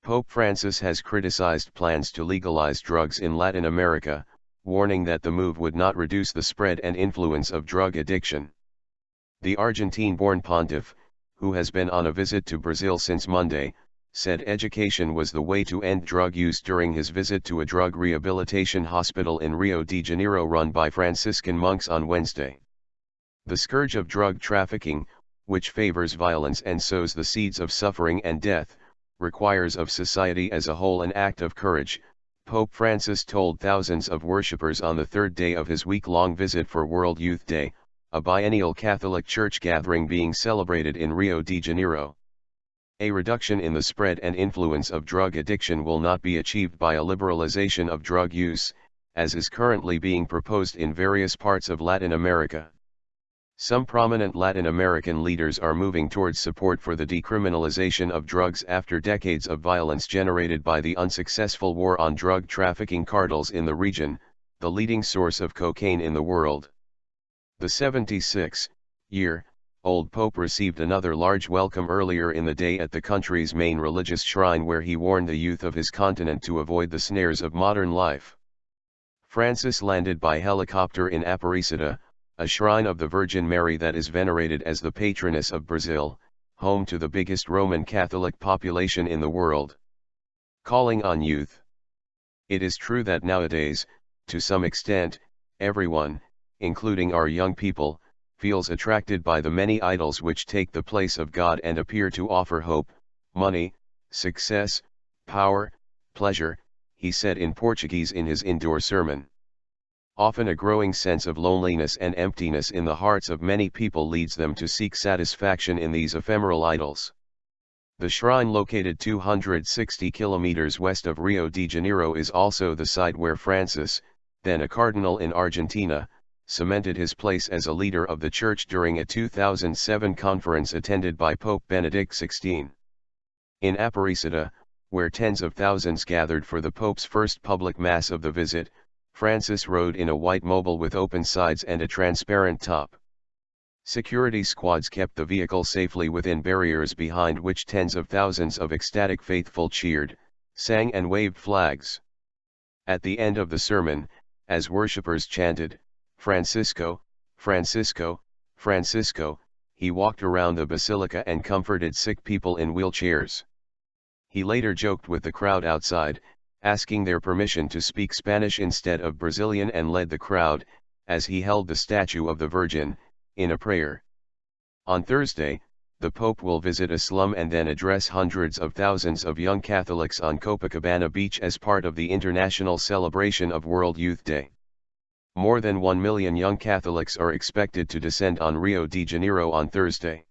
Pope Francis has criticized plans to legalize drugs in Latin America, warning that the move would not reduce the spread and influence of drug addiction. The Argentine-born pontiff, who has been on a visit to Brazil since Monday, said education was the way to end drug use during his visit to a drug rehabilitation hospital in Rio de Janeiro run by Franciscan monks on Wednesday. The scourge of drug trafficking, which favors violence and sows the seeds of suffering and death, requires of society as a whole an act of courage, Pope Francis told thousands of worshippers on the third day of his week-long visit for World Youth Day, a biennial Catholic church gathering being celebrated in Rio de Janeiro. A reduction in the spread and influence of drug addiction will not be achieved by a liberalization of drug use, as is currently being proposed in various parts of Latin America. Some prominent Latin American leaders are moving towards support for the decriminalization of drugs after decades of violence generated by the unsuccessful war on drug trafficking cartels in the region, the leading source of cocaine in the world. The 76-year-old Pope received another large welcome earlier in the day at the country's main religious shrine, where he warned the youth of his continent to avoid the snares of modern life. Francis landed by helicopter in Aparecida, a shrine of the Virgin Mary that is venerated as the patroness of Brazil, home to the biggest Roman Catholic population in the world. Calling on youth. It is true that nowadays, to some extent, everyone, including our young people, feels attracted by the many idols which take the place of God and appear to offer hope, money, success, power, pleasure, he said in Portuguese in his indoor sermon. Often a growing sense of loneliness and emptiness in the hearts of many people leads them to seek satisfaction in these ephemeral idols. The shrine, located 260 kilometers west of Rio de Janeiro, is also the site where Francis, then a cardinal in Argentina, cemented his place as a leader of the Church during a 2007 conference attended by Pope Benedict XVI. In Aparecida, where tens of thousands gathered for the Pope's first public Mass of the visit, Francis rode in a white mobile with open sides and a transparent top. Security squads kept the vehicle safely within barriers behind which tens of thousands of ecstatic faithful cheered, sang and waved flags. At the end of the sermon, as worshippers chanted, "Francisco, Francisco, Francisco," he walked around the basilica and comforted sick people in wheelchairs. He later joked with the crowd outside, asking their permission to speak Spanish instead of Brazilian, and led the crowd, as he held the statue of the Virgin, in a prayer. On Thursday, the Pope will visit a slum and then address hundreds of thousands of young Catholics on Copacabana Beach as part of the international celebration of World Youth Day. More than 1 million young Catholics are expected to descend on Rio de Janeiro on Thursday.